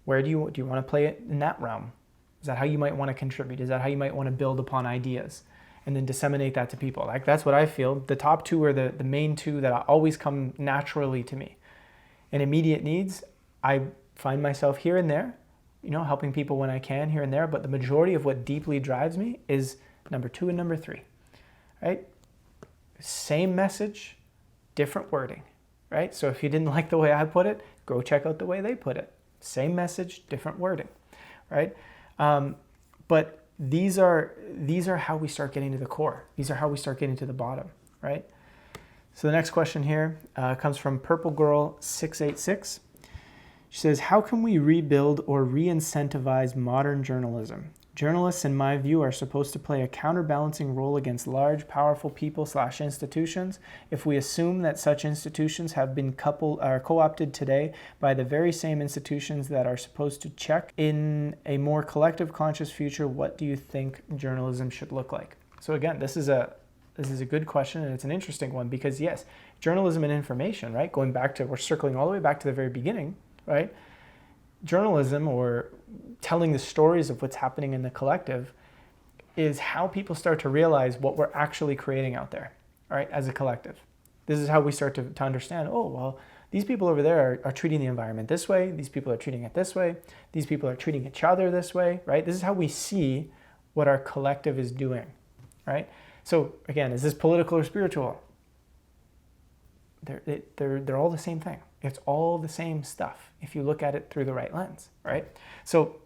Where do you want to play it in that realm? Is that how you might want to contribute? Is that how you might want to build upon ideas and then disseminate that to people? Like, that's what I feel. The top two are the main two that always come naturally to me. In immediate needs, I find myself here and there, helping people when I can here and there. But the majority of what deeply drives me is number 2 and number 3, right? Same message, different wording, right? So if you didn't like the way I put it, go check out the way they put it. Same message, different wording, right? But these are how we start getting to the core. These are how we start getting to the bottom, right? So the next question here comes from Purple Girl 686. She says, how can we rebuild or re-incentivize modern journalism? Journalists, in my view, are supposed to play a counterbalancing role against large, powerful people/institutions. If we assume that such institutions have been co-opted today by the very same institutions that are supposed to check, in a more collective conscious future, what do you think journalism should look like? So again, this is a good question, and it's an interesting one, because yes, journalism and information, right? We're circling all the way back to the very beginning, right? Journalism, or telling the stories of what's happening in the collective, is how people start to realize what we're actually creating out there, right, as a collective. This is how we start to understand, oh, well, these people over there are treating the environment this way, these people are treating it this way, these people are treating each other this way, right? This is how we see what our collective is doing, right? So again, is this political or spiritual? They're all the same thing. It's all the same stuff if you look at it through the right lens, right? So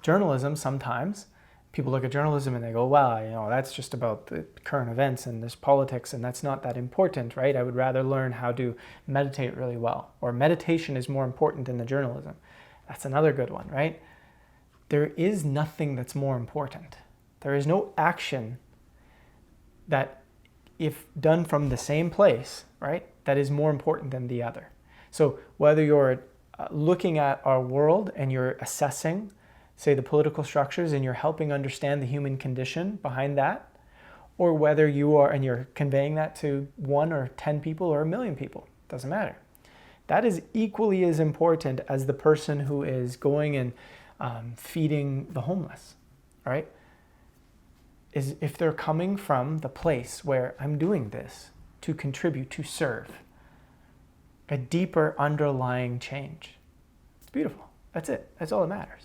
journalism, sometimes people look at journalism and they go, wow, that's just about the current events and there's politics, and that's not that important, right? I would rather learn how to meditate really well, or meditation is more important than the journalism. That's another good one, right? There is nothing that's more important. There is no action that, if done from the same place, right, that is more important than the other. So whether you're looking at our world and you're assessing, say, the political structures, and you're helping understand the human condition behind that, or whether you are, and you're conveying that to 1 or 10 people or 1 million people, doesn't matter. That is equally as important as the person who is going and feeding the homeless, right? Is if they're coming from the place where I'm doing this to contribute, to serve, a deeper underlying change. It's beautiful. That's it. That's all that matters.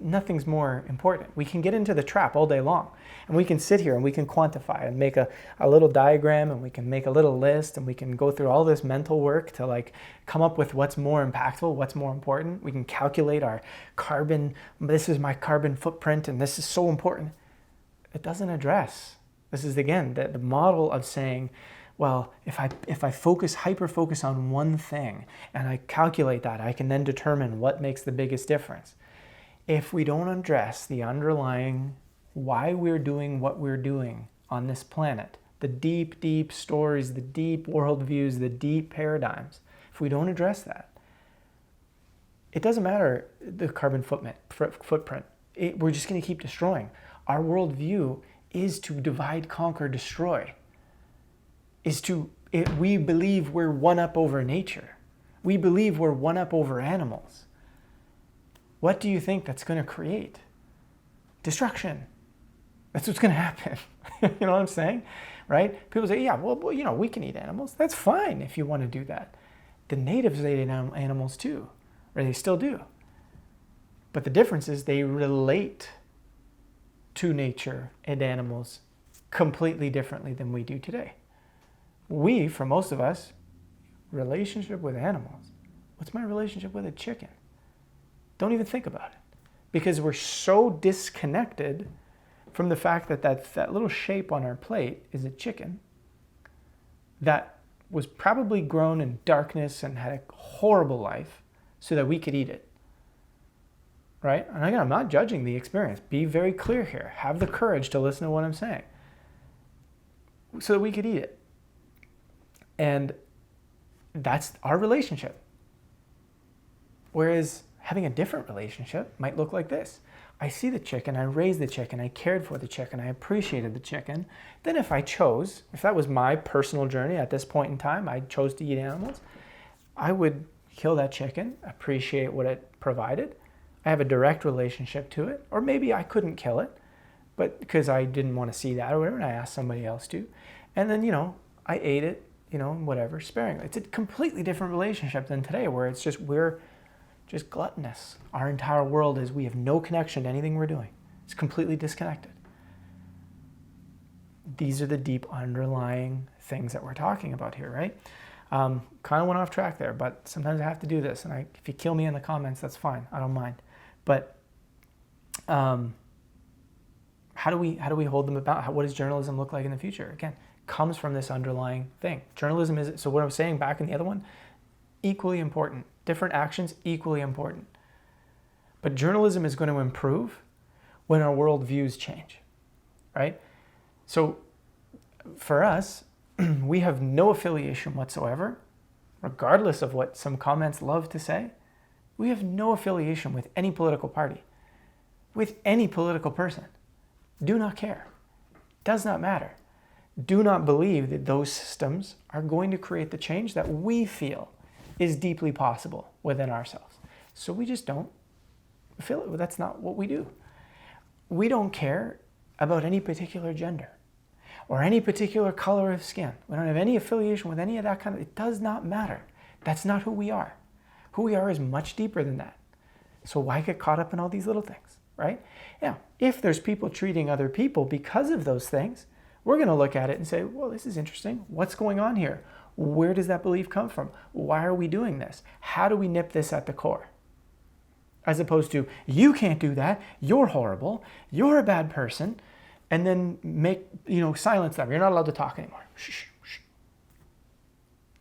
Nothing's more important. We can get into the trap all day long, and we can sit here and we can quantify and make a little diagram, and we can make a little list, and we can go through all this mental work to like come up with what's more impactful, what's more important. We can calculate our carbon. This is my carbon footprint, and this is so important. It doesn't address. This is again the model of saying, well, if I hyper focus on one thing and I calculate that, I can then determine what makes the biggest difference. If we don't address the underlying why we're doing what we're doing on this planet, the deep, deep stories, the deep worldviews, the deep paradigms, if we don't address that, it doesn't matter the carbon footprint. We're just going to keep destroying. Our worldview is to divide, conquer, destroy. We believe we're one up over nature. We believe we're one up over animals. What do you think that's going to create? Destruction. That's what's going to happen. You know what I'm saying? Right? People say, yeah, well, we can eat animals. That's fine if you want to do that. The natives ate animals too, or they still do. But the difference is they relate to nature and animals completely differently than we do today. We, for most of us, relationship with animals. What's my relationship with a chicken? Don't even think about it, because we're so disconnected from the fact that little shape on our plate is a chicken that was probably grown in darkness and had a horrible life so that we could eat it, right? And again, I'm not judging the experience. Be very clear here. Have the courage to listen to what I'm saying so that we could eat it. And that's our relationship. Whereas having a different relationship might look like this. I see the chicken, I raised the chicken, I cared for the chicken, I appreciated the chicken. Then if that was my personal journey at this point in time, I chose to eat animals, I would kill that chicken, appreciate what it provided. I have a direct relationship to it. Or maybe I couldn't kill it, but because I didn't want to see that or whatever, and I asked somebody else to. And then, I ate it, whatever, sparingly. It's a completely different relationship than today, where it's just we're just gluttonous. Our entire world is we have no connection to anything we're doing. It's completely disconnected. These are the deep underlying things that we're talking about here, right? Kind of went off track there, but sometimes I have to do this. And if you kill me in the comments, that's fine. I don't mind. But how do we hold them about? What does journalism look like in the future? Again, comes from this underlying thing. Journalism is, so what I was saying back in the other one, equally important. Different actions, equally important. But journalism is going to improve when our worldviews change, right? So for us, we have no affiliation whatsoever, regardless of what some comments love to say. We have no affiliation with any political party, with any political person. Do not care. Does not matter. Do not believe that those systems are going to create the change that we feel is deeply possible within ourselves. So we just don't feel it. That's not what we do. We don't care about any particular gender or any particular color of skin. We don't have any affiliation with any of that kind of, it does not matter. That's not who we are. Who we are is much deeper than that. So why get caught up in all these little things, right? Now, if there's people treating other people because of those things, we're going to look at it and say, well, this is interesting. What's going on here? Where does that belief come from? Why are we doing this? How do we nip this at the core? As opposed to, you can't do that, you're horrible, you're a bad person, and then silence them. You're not allowed to talk anymore. Shh, shh.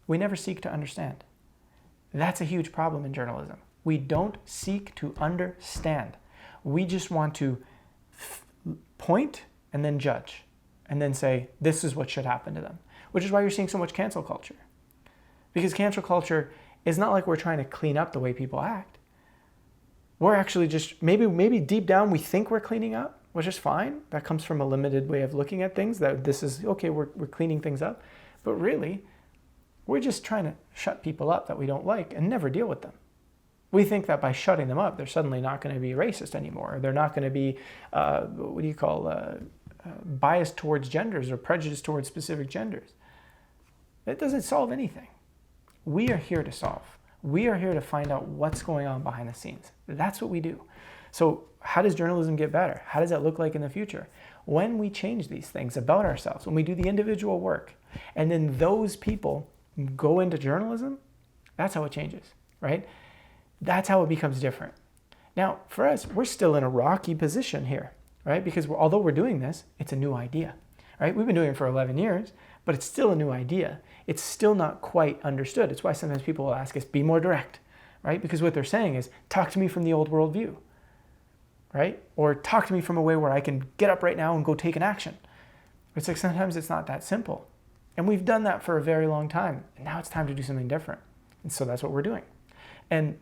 We never seek to understand. That's a huge problem in journalism. We don't seek to understand. We just want to point and then judge, and then say, this is what should happen to them. Which is why you're seeing so much cancel culture. Because cancel culture is not like we're trying to clean up the way people act. We're actually just, maybe deep down we think we're cleaning up, which is fine. That comes from a limited way of looking at things, that this is, okay, we're cleaning things up. But really, we're just trying to shut people up that we don't like and never deal with them. We think that by shutting them up, they're suddenly not going to be racist anymore. Or they're not going to be, biased towards genders or prejudiced towards specific genders. That doesn't solve anything. We are here to solve. We are here to find out what's going on behind the scenes. That's what we do. So how does journalism get better? How does that look like in the future? When we change these things about ourselves, when we do the individual work, and then those people go into journalism, that's how it changes, right? That's how it becomes different. Now, for us, we're still in a rocky position here, right? Because although we're doing this, it's a new idea, right? We've been doing it for 11 years, but it's still a new idea. It's still not quite understood. It's why sometimes people will ask us, be more direct, right? Because what they're saying is, talk to me from the old worldview, right? Or talk to me from a way where I can get up right now and go take an action. It's like sometimes it's not that simple. And we've done that for a very long time. And now it's time to do something different. And so that's what we're doing. And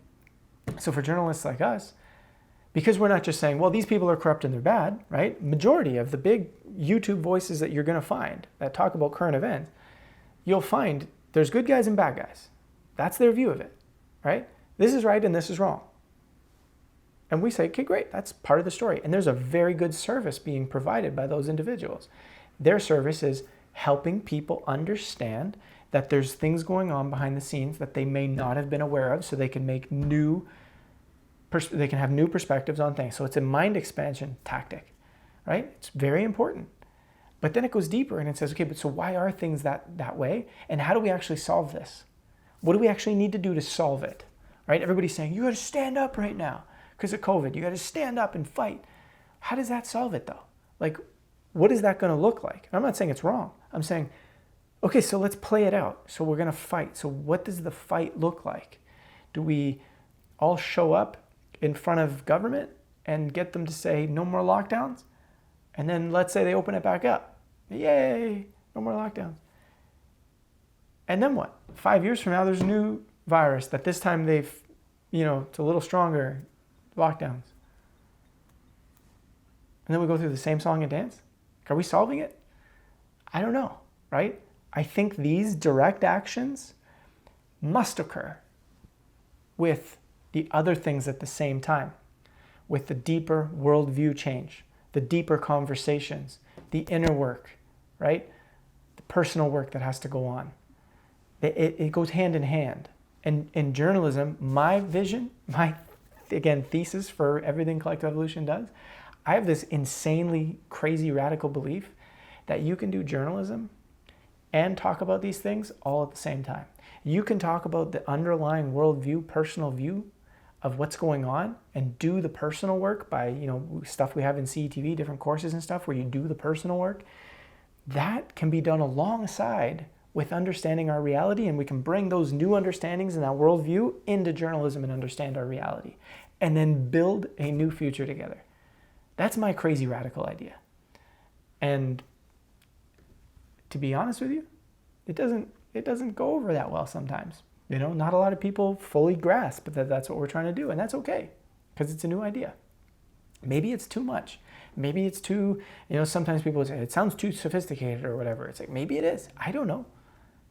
so for journalists like us, because we're not just saying, well, these people are corrupt and they're bad, right? Majority of the big YouTube voices that you're going to find that talk about current events, you'll find there's good guys and bad guys. That's their view of it, right? This is right and this is wrong. And we say, okay, great, that's part of the story. And there's a very good service being provided by those individuals. Their service is helping people understand that there's things going on behind the scenes that they may not have been aware of, so they can make they can have new perspectives on things. So it's a mind expansion tactic, right? It's very important. But then it goes deeper and it says, okay, but so why are things that way? And how do we actually solve this? What do we actually need to do to solve it, right? Everybody's saying, you got to stand up right now because of COVID. You got to stand up and fight. How does that solve it though? Like, what is that going to look like? I'm not saying it's wrong. I'm saying, okay, so let's play it out. So we're going to fight. So what does the fight look like? Do we all show up in front of government and get them to say no more lockdowns? And then let's say they open it back up. Yay, no more lockdowns. And then what? 5 years from now, there's a new virus that this time it's a little stronger, lockdowns. And then we go through the same song and dance? Are we solving it? I don't know, right? I think these direct actions must occur with the other things at the same time, with the deeper worldview change, the deeper conversations, the inner work, right? The personal work that has to go on. It goes hand in hand. And in journalism, my vision, my thesis for everything Collective Evolution does, I have this insanely crazy radical belief that you can do journalism and talk about these things all at the same time. You can talk about the underlying worldview, personal view of what's going on and do the personal work by, stuff we have in CETV, different courses and stuff where you do the personal work. That can be done alongside with understanding our reality, and we can bring those new understandings and that worldview into journalism and understand our reality and then build a new future together. That's my crazy radical idea. And to be honest with you, it doesn't go over that well sometimes. Not a lot of people fully grasp that that's what we're trying to do, and that's okay because it's a new idea. Maybe it's too much. Maybe it's too, sometimes people say, it sounds too sophisticated or whatever. It's like, maybe it is. I don't know.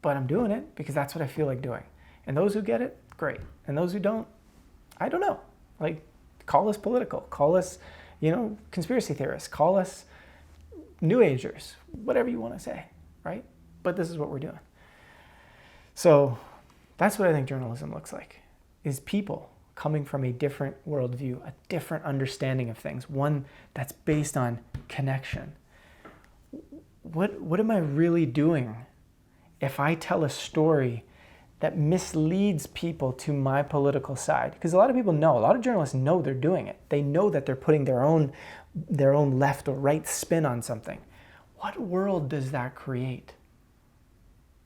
But I'm doing it because that's what I feel like doing. And those who get it, great. And those who don't, I don't know. Like, call us political. Call us, conspiracy theorists. Call us New Agers. Whatever you want to say, right? But this is what we're doing. So that's what I think journalism looks like, is people coming from a different worldview, a different understanding of things, one that's based on connection. What am I really doing if I tell a story that misleads people to my political side? Because a lot of people know, a lot of journalists know they're doing it. They know that they're putting their own left or right spin on something. What world does that create?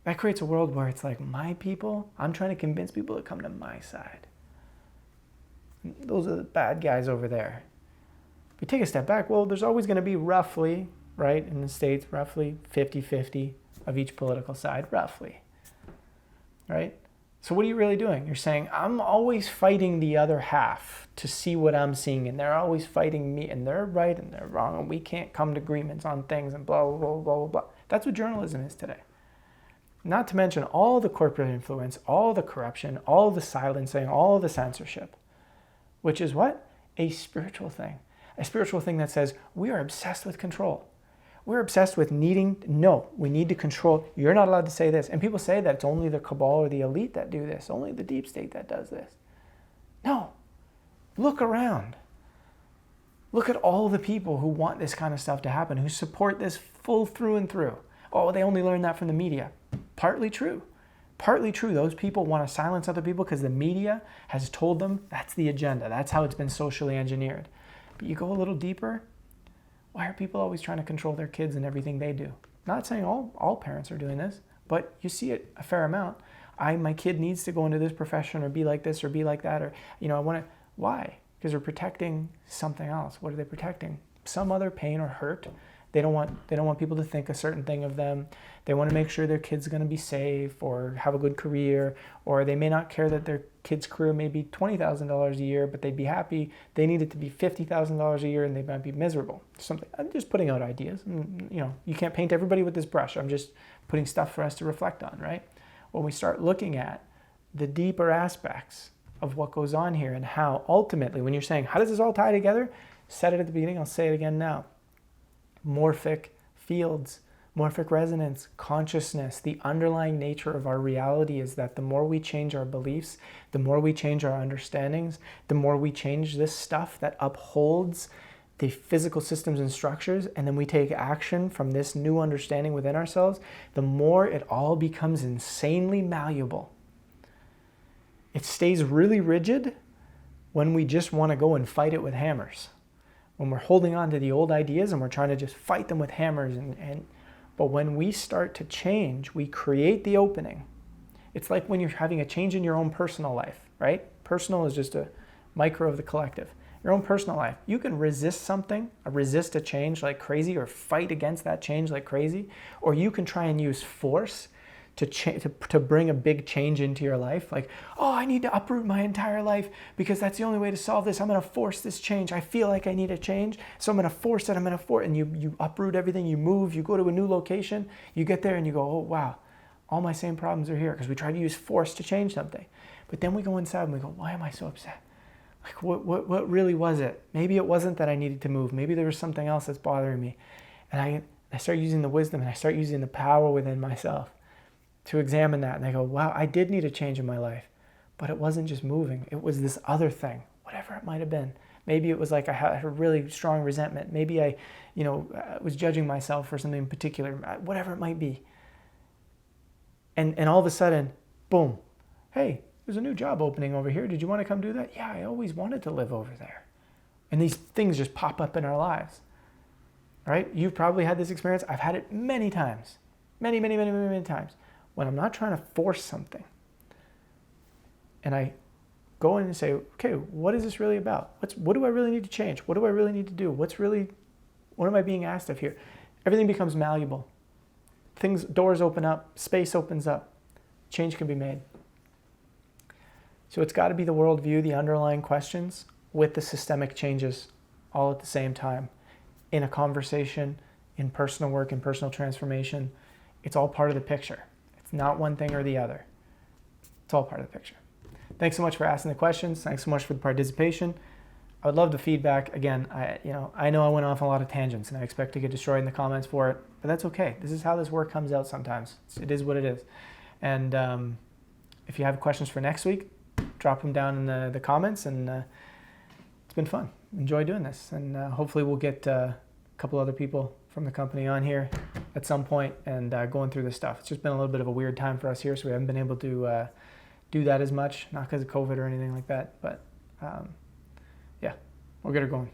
That creates a world where it's like, my people, I'm trying to convince people to come to my side. Those are the bad guys over there. If we take a step back, well, there's always going to be roughly, right, in the States, roughly 50-50 of each political side, roughly, right? So what are you really doing? You're saying, I'm always fighting the other half to see what I'm seeing, and they're always fighting me, and they're right and they're wrong, and we can't come to agreements on things, and blah, blah, blah, blah, blah. That's what journalism is today. Not to mention all the corporate influence, all the corruption, all the silencing, all the censorship, which is what? A spiritual thing. A spiritual thing that says we are obsessed with control. We're obsessed with needing, no, we need to control. You're not allowed to say this. And people say that it's only the cabal or the elite that do this, only the deep state that does this. No, look around. Look at all the people who want this kind of stuff to happen, who support this full through and through. Oh, they only learned that from the media. Partly true. Partly true. Those people want to silence other people because the media has told them that's the agenda. That's how it's been socially engineered. But you go a little deeper, why are people always trying to control their kids and everything they do? Not saying all parents are doing this, but you see it a fair amount. My kid needs to go into this profession or be like this or be like that, or, I want to, why? Because they're protecting something else. What are they protecting? Some other pain or hurt. They don't want people to think a certain thing of them. They want to make sure their kid's going to be safe or have a good career, or they may not care that their kid's career may be $20,000 a year, but they'd be happy. They need it to be $50,000 a year and they might be miserable. Something. I'm just putting out ideas. You can't paint everybody with this brush. I'm just putting stuff for us to reflect on, right? When we start looking at the deeper aspects of what goes on here and how ultimately, when you're saying, how does this all tie together? Said it at the beginning, I'll say it again now. Morphic fields, morphic resonance, consciousness, the underlying nature of our reality is that the more we change our beliefs, the more we change our understandings, the more we change this stuff that upholds the physical systems and structures, and then we take action from this new understanding within ourselves, the more it all becomes insanely malleable. It stays really rigid when we just want to go and fight it with hammers. When we're holding on to the old ideas and we're trying to just fight them with hammers. But when we start to change, we create the opening. It's like when you're having a change in your own personal life, right? Personal is just a micro of the collective. Your own personal life. You can resist something, or resist a change like crazy, or fight against that change like crazy, or you can try and use force to bring a big change into your life. Like, oh, I need to uproot my entire life because that's the only way to solve this. I'm going to force this change. I feel like I need a change, so I'm going to force it. And you uproot everything. You move. You go to a new location. You get there and you go, oh, wow, all my same problems are here, because we try to use force to change something. But then we go inside and we go, why am I so upset? Like, what really was it? Maybe it wasn't that I needed to move. Maybe there was something else that's bothering me. And I start using the wisdom and I start using the power within myself to examine that. And I go, wow, I did need a change in my life, but it wasn't just moving. It was this other thing, whatever it might have been. Maybe it was like I had a really strong resentment. Maybe I was judging myself for something in particular, whatever it might be. And all of a sudden, boom, hey, there's a new job opening over here. Did you want to come do that? Yeah, I always wanted to live over there. And these things just pop up in our lives, right? You've probably had this experience. I've had it many times, many times. When I'm not trying to force something, and I go in and say, okay, what is this really about? What do I really need to change? What do I really need to do? What am I being asked of here? Everything becomes malleable. Doors open up, space opens up, change can be made. So it's got to be the worldview, the underlying questions, with the systemic changes all at the same time. In a conversation, in personal work, in personal transformation, it's all part of the picture. It's not one thing or the other. It's all part of the picture. Thanks so much for asking the questions. Thanks so much for the participation. I would love the feedback. Again, I know I went off on a lot of tangents and I expect to get destroyed in the comments for it, but that's okay. This is how this work comes out sometimes. It is what it is. And if you have questions for next week, drop them down in the comments, and it's been fun. Enjoy doing this, and hopefully we'll get a couple other people from the company on here at some point and going through this stuff. It's just been a little bit of a weird time for us here, so we haven't been able to do that as much, not because of COVID or anything like that, but yeah, we'll get her going.